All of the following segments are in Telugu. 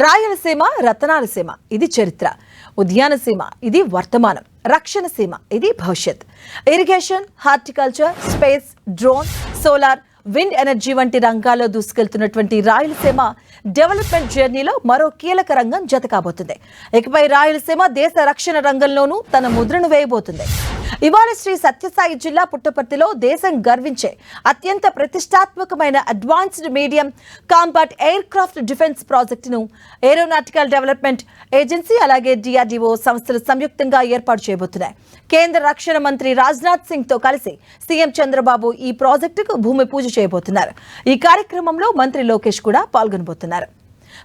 రాయలసీమ రతనాలసీమ ఇది చరిత్ర, ఉద్యానసీమ ఇది వర్తమానం, రక్షణ సీమ ఇది భవిష్యత్. Irrigation, horticulture, space, drone, solar, wind energy వంటి రంగాల్లో దూసుకెళ్తున్నటువంటి రాయలసీమ డెవలప్మెంట్ జర్నీలో మరో కీలక రంగం జత కాబోతుంది. ఇకపై రాయలసీమ దేశ రక్షణ రంగంలోనూ తన ముద్రను వేయబోతుంది. ఇవాళ శ్రీ సత్యసాయి జిల్లా పుట్టపర్తిలో దేశం గర్వించే అత్యంత ప్రతిష్టాత్మకమైన advanced medium combat aircraft defence ప్రాజెక్టును ఏరోనాటికల్ డెవలప్మెంట్ ఏజెన్సీ అలాగే డిఆర్డీఓ సంస్థలు సంయుక్తంగా ఏర్పాటు చేయబోతున్నాయి. కేంద్ర రక్షణ మంత్రి రాజ్నాథ్ సింగ్ తో కలిసి సీఎం చంద్రబాబు ఈ ప్రాజెక్టుకు భూమి పూజ చేయబోతున్నారు. ఈ కార్యక్రమంలో మంత్రి లోకేష్ కూడా పాల్గొనబోతున్నారు.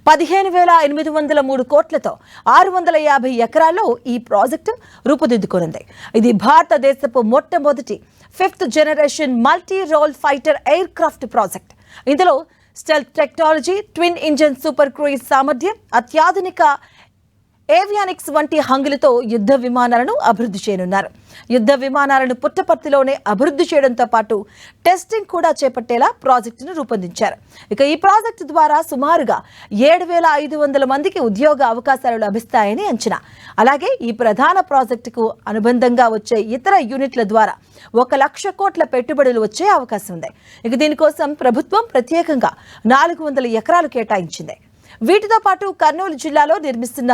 15,803 కోట్లతో 650 ఎకరాల్లో ఈ ప్రాజెక్టు రూపుదిద్దుకోనుంది. ఇది భారతదేశపు మొట్టమొదటి 5th generation multi role fighter aircraft project. ఇందులో stealth technology, twin engine super cruise సామర్థ్యం, అత్యాధునిక ఏవియానిక్స్ వంటి హంగులతో యుద్ధ విమానాలను అభివృద్ధి చేయనున్నారు. యుద్ధ విమానాలను పుట్టపర్తిలోనే అభివృద్ధి చేయడంతో పాటు టెస్టింగ్ కూడా చేపట్టేలా ప్రాజెక్టును రూపొందించారు. ఇక ఈ ప్రాజెక్టు ద్వారా సుమారుగా 7,500 మందికి ఉద్యోగ అవకాశాలు లభిస్తాయని అంచనా. అలాగే ఈ ప్రధాన ప్రాజెక్టుకు అనుబంధంగా వచ్చే ఇతర యూనిట్ల ద్వారా 1,00,000 కోట్ల పెట్టుబడులు వచ్చే అవకాశం ఉంది. ఇక దీనికోసం ప్రభుత్వం ప్రత్యేకంగా 400 ఎకరాలు కేటాయించింది. వీటితో పాటు కర్నూలు జిల్లాలో నిర్మిస్తున్న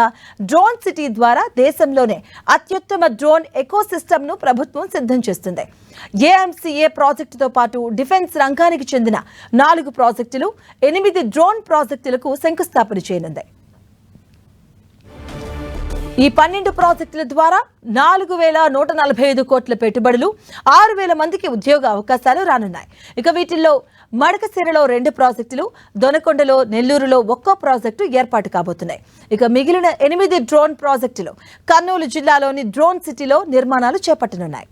డ్రోన్ సిటీ ద్వారా దేశంలోనే అత్యుత్తమ డ్రోన్ ఎకోసిస్టమ్ ను ప్రభుత్వం సిద్ధం చేస్తుంది. ఏఎంసీఏ ప్రాజెక్టుతో పాటు డిఫెన్స్ రంగానికి చెందిన 4 ప్రాజెక్టులు, 8 డ్రోన్ ప్రాజెక్టులకు శంకుస్థాపన చేయనుంది. ఈ 12 ప్రాజెక్టుల ద్వారా 4,145 కోట్ల పెట్టుబడులు, 6,000 మందికి ఉద్యోగ అవకాశాలు రానున్నాయి. ఇక వీటిల్లో మడకశిరలో 2 ప్రాజెక్టులు, దొనకొండలో, నెల్లూరులో 1 ప్రాజెక్టు ఏర్పాటు కాబోతున్నాయి. ఇక మిగిలిన 8 డ్రోన్ ప్రాజెక్టులు కర్నూలు జిల్లాలోని డ్రోన్ సిటీలో నిర్మాణాలు చేపట్టనున్నాయి.